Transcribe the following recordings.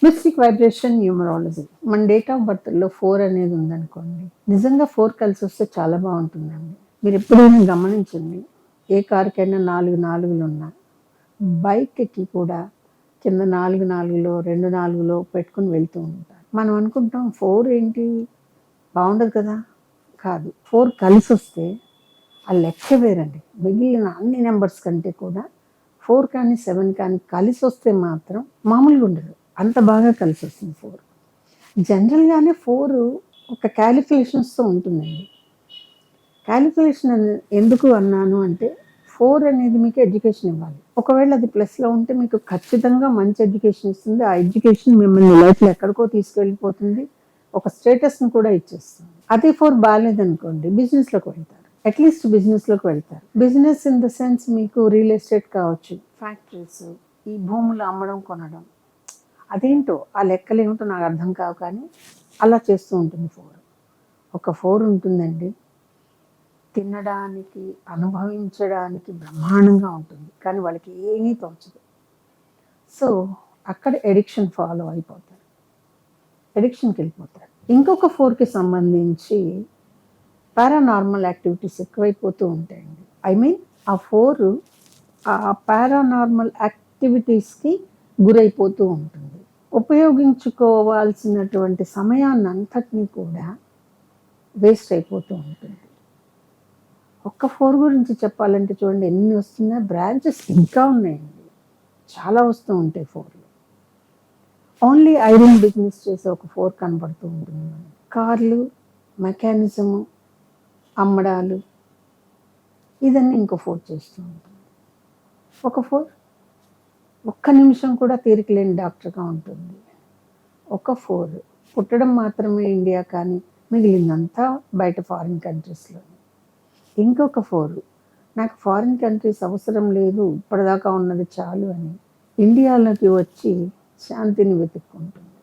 Mystic vibration numerology. మన date of బర్త్లో 4 అనేది ఉందనుకోండి, నిజంగా 4 కలిసి వస్తే చాలా బాగుంటుందండి. మీరు ఎప్పుడైనా గమనించండి, ఏ కారుకైనా 4 నాలుగులు ఉన్నా, బైక్కి కూడా కింద 4 నాలుగులో 2 నాలుగులో పెట్టుకుని వెళ్తూ ఉంటారు. మనం అనుకుంటాం 4 ఏంటి బాగుండదు కదా, కాదు. 4 కలిసి వస్తే ఆ లెక్క వేరండి. మిగిలిన అన్ని నెంబర్స్ కంటే కూడా 4 కానీ 7 కానీ కలిసి వస్తే మాత్రం మామూలుగా ఉండదు, అంత బాగా కలిసి వస్తుంది 4. జనరల్గానే 4 ఒక క్యాలిక్యులేషన్స్తో ఉంటుందండి. క్యాలిక్యులేషన్ ఎందుకు అన్నాను అంటే, 4 అనేది మీకు ఎడ్యుకేషన్ ఇవ్వాలి. ఒకవేళ అది ప్లస్లో ఉంటే మీకు ఖచ్చితంగా మంచి ఎడ్యుకేషన్ ఇస్తుంది. ఆ ఎడ్యుకేషన్ మిమ్మల్ని లైఫ్లో ఎక్కడికో తీసుకెళ్ళిపోతుంది, ఒక స్టేటస్ని కూడా ఇచ్చేస్తుంది. అదే 4 బాగాలేదనుకోండి, బిజినెస్లోకి వెళ్తారు. అట్లీస్ట్ బిజినెస్లోకి వెళ్తారు. బిజినెస్ ఇన్ ద సెన్స్ మీకు రియల్ ఎస్టేట్ కావచ్చు, ఫ్యాక్టరీస్, ఈ భూములు అమ్మడం కొనడం, అదేంటో ఆ లెక్కలు ఏమిటో నాకు అర్థం కావు, కానీ అలా చేస్తూ ఉంటుంది 4. ఒక 4 ఉంటుందండి, తినడానికి అనుభవించడానికి బ్రహ్మాండంగా ఉంటుంది, కానీ వాళ్ళకి ఏమీ తోచదు. సో అక్కడ ఎడిక్షన్ ఫాలో అయిపోతారు, ఎడిక్షన్కి వెళ్ళిపోతారు. ఇంకొక 4కి సంబంధించి పారానార్మల్ యాక్టివిటీస్ ఎక్కువైపోతూ ఉంటాయండి. ఆ 4 ఆ పారానార్మల్ యాక్టివిటీస్కి గురైపోతూ ఉంటుంది. ఉపయోగించుకోవాల్సినటువంటి సమయాన్ని అంతటినీ కూడా వేస్ట్ అయిపోతూ ఉంటుంది. ఒక్క 4 గురించి చెప్పాలంటే చూడండి, ఎన్ని వస్తున్నాయి బ్రాంచెస్, ఇంకా ఉన్నాయండి, చాలా వస్తూ ఉంటాయి 4లో. ఓన్లీ ఐరన్ బిజినెస్ చేసే ఒక 4 కనబడుతూ ఉంటుంది. కార్లు, మెకానిజము, అమ్మడాలు, ఇదన్నీ ఇంకో 4 చేస్తూ ఉంటుంది. ఒక 4 ఒక్క నిమిషం కూడా తీరిక లేని డాక్టర్గా ఉంటుంది. ఒక 4 పుట్టడం మాత్రమే ఇండియా, కానీ మిగిలిందంతా బయట ఫారిన్ కంట్రీస్లో. ఇంకొక 4 నాకు ఫారిన్ కంట్రీస్ అవసరం లేదు, ఇప్పటిదాకా ఉన్నది చాలు అని ఇండియాలోకి వచ్చి శాంతిని వెతుక్కుంటుంది.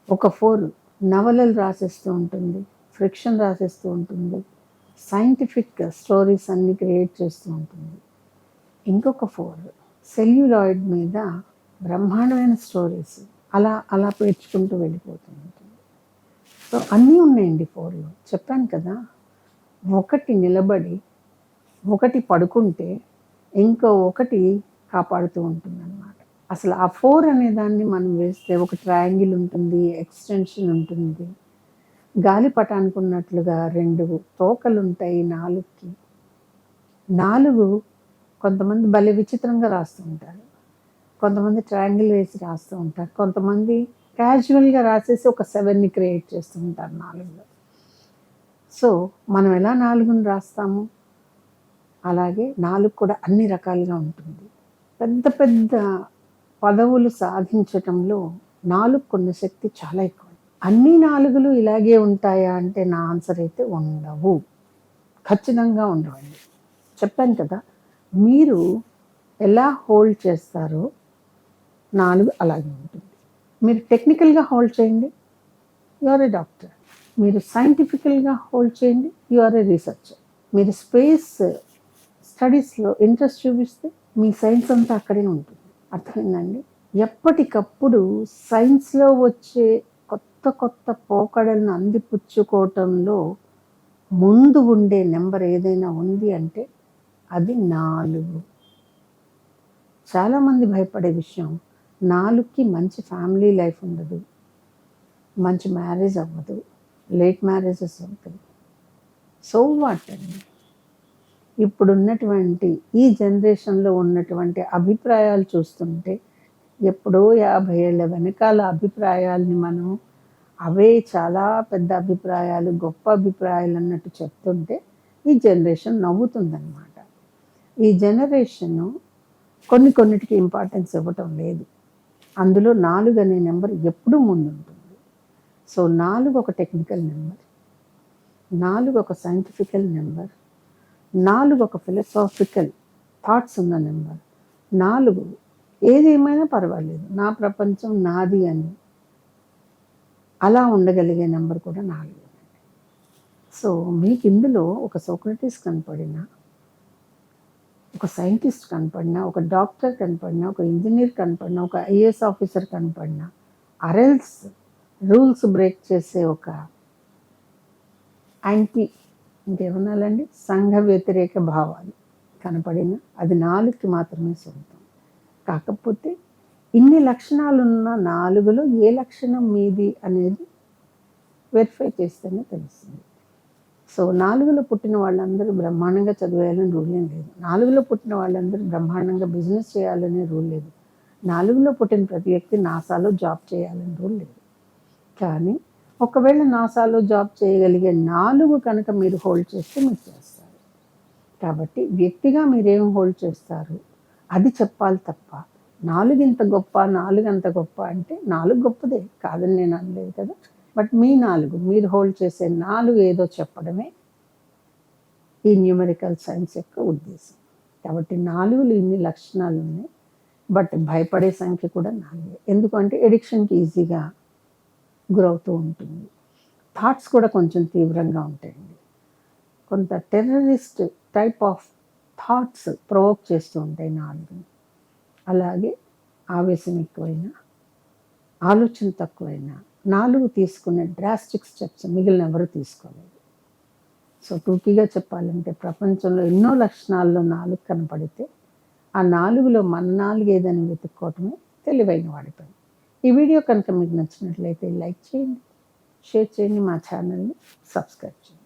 ఒక 4 నవలలు రాసేస్తూ ఉంటుంది, ఫ్రిక్షన్ రాసేస్తూ ఉంటుంది, సైంటిఫిక్ స్టోరీస్ అన్నీ క్రియేట్ చేస్తూ ఉంటుంది. ఇంకొక 4 సెల్యులాయిడ్ మీద బ్రహ్మాండమైన స్టోరీస్ అలా అలా పేర్చుకుంటూ వెళ్ళిపోతూ ఉంటుంది. సో అన్నీ ఉన్నాయండి 4లో. చెప్పాను కదా, ఒకటి నిలబడి ఒకటి పడుకుంటే ఇంకో ఒకటి కాపాడుతూ ఉంటుంది అన్నమాట. అసలు ఆ 4 అనే దాన్ని మనం వేస్తే ఒక ట్రయాంగిల్ ఉంటుంది, ఎక్స్టెన్షన్ ఉంటుంది, గాలిపటానికి ఉన్నట్లుగా 2 తోకలు ఉంటాయి 4కి. 4 కొంతమంది భలే విచిత్రంగా రాస్తూ ఉంటారు, కొంతమంది ట్రయాంగిల్ వేసి రాస్తూ ఉంటారు, కొంతమంది క్యాజువల్గా రాసేసి ఒక 7ని క్రియేట్ చేస్తూ ఉంటారు 4లో. సో మనం ఎలా 4ని రాస్తాము, అలాగే 4 కూడా అన్ని రకాలుగా ఉంటుంది. పెద్ద పెద్ద పదవులు సాధించటంలో 4కున్న శక్తి చాలా ఎక్కువ. అన్ని 4లు ఇలాగే ఉంటాయా అంటే నా ఆన్సర్ అయితే ఉండవు, ఖచ్చితంగా ఉండవండి. చెప్పాను కదా, మీరు ఎలా హోల్డ్ చేస్తారో 4 అలాగే ఉంటుంది. మీరు టెక్నికల్గా హోల్డ్ చేయండి, యు ఆర్ ఏ డాక్టర్. మీరు సైంటిఫికల్గా హోల్డ్ చేయండి, యు ఆర్ ఏ రీసెర్చర్. మీరు స్పేస్ స్టడీస్లో ఇంట్రెస్ట్ చూపిస్తే మీ సైన్స్ అంతా అక్కడే ఉంటుంది. అర్థమైందండి? ఎప్పటికప్పుడు సైన్స్లో వచ్చే కొత్త కొత్త పోకడలను అందిపుచ్చుకోవటంలో ముందు ఉండే నెంబర్ ఏదైనా ఉంది అంటే అది 4. చాలామంది భయపడే విషయం, 4కి మంచి ఫ్యామిలీ లైఫ్ ఉండదు, మంచి మ్యారేజ్ అవ్వదు, లేట్ మ్యారేజెస్ అవుతాయి. సో వాట్ అండి, ఇప్పుడున్నటువంటి ఈ జనరేషన్లో ఉన్నటువంటి అభిప్రాయాలు చూస్తుంటే ఎప్పుడో 50 ఏళ్ళ వెనకాల అభిప్రాయాల్ని మనం అవే చాలా పెద్ద అభిప్రాయాలు, గొప్ప అభిప్రాయాలు అన్నట్టు చెప్తుంటే ఈ జనరేషన్ నవ్వుతుందన్నమాట. ఈ జనరేషను కొన్నిటికి ఇంపార్టెన్స్ ఇవ్వటం లేదు. అందులో 4 అనే నెంబర్ ఎప్పుడూ ముందుంటుంది. సో 4 ఒక టెక్నికల్ నెంబర్, 4 ఒక సైంటిఫికల్ నెంబర్, 4 ఒక ఫిలసాఫికల్ థాట్స్ ఉన్న నెంబర్, 4 ఏదేమైనా పర్వాలేదు, నా ప్రపంచం నాది అని అలా ఉండగలిగే నెంబర్ కూడా 4. సో మీకు ఇందులో ఒక సోక్రటీస్ కనపడినా, ఒక సైంటిస్ట్ కనపడినా, ఒక డాక్టర్ కనపడినా, ఒక ఇంజనీర్ కనపడినా, ఒక ఐఏఎస్ ఆఫీసర్ కనపడినా, అరెల్స్ రూల్స్ బ్రేక్ చేసే ఒక యాంటీ ఇంకేమనాలండి సంఘ వ్యతిరేక భావాలు కనపడిన అది 4కి మాత్రమే సొంతం. కాకపోతే ఇన్ని లక్షణాలున్న 4లో ఏ లక్షణం మీది అనేది వెరిఫై చేస్తేనే తెలుస్తుంది. సో 4లో పుట్టిన వాళ్ళందరూ బ్రహ్మాండంగా చదివేయాలని రూల్ ఏం లేదు. 4లో పుట్టిన వాళ్ళందరూ బ్రహ్మాండంగా బిజినెస్ చేయాలనే రూల్ లేదు. 4లో పుట్టిన ప్రతి వ్యక్తి నాసాలో జాబ్ చేయాలని రూల్ లేదు. కానీ ఒకవేళ నాసాలో జాబ్ చేయగలిగే 4 కనుక మీరు హోల్డ్ చేస్తే మీరు చేస్తారు. కాబట్టి వ్యక్తిగా మీరేం హోల్డ్ చేస్తారు అది చెప్పాలి తప్ప 4 ఇంత గొప్ప 4 అంత గొప్ప అంటే 4 గొప్పదే కాదని నేను అనలేదు కదా. బట్ మీ 4 మీరు హోల్డ్ చేసే 4 ఏదో చెప్పడమే ఈ న్యూమరికల్ సైన్స్ యొక్క ఉద్దేశం. కాబట్టి 4లో ఇన్ని లక్షణాలు ఉన్నాయి. బట్ భయపడే సంఖ్య కూడా 4. ఎందుకంటే ఎడిక్షన్కి ఈజీగా గురవుతూ ఉంటుంది. థాట్స్ కూడా కొంచెం తీవ్రంగా ఉంటాయండి. కొంత terrorist type of thoughts provoke చేస్తూ ఉంటాయి 4. అలాగే ఆవేశం ఎక్కువైనా ఆలోచన తక్కువైనా 4 తీసుకునే డ్రాస్టిక్ స్టెప్స్ మిగిలిన ఎవరు తీసుకోలేదు. సో టూకీగా చెప్పాలంటే ప్రపంచంలో ఎన్నో లక్షణాల్లో 4 కనపడితే ఆ 4లో మన 4 ఏదని వెతుక్కోవటమే తెలివైన వాడి పని. ఈ వీడియో కనుక మీకు నచ్చినట్లయితే లైక్ చేయండి, షేర్ చేయండి, మా ఛానల్ని సబ్స్క్రైబ్ చేయండి.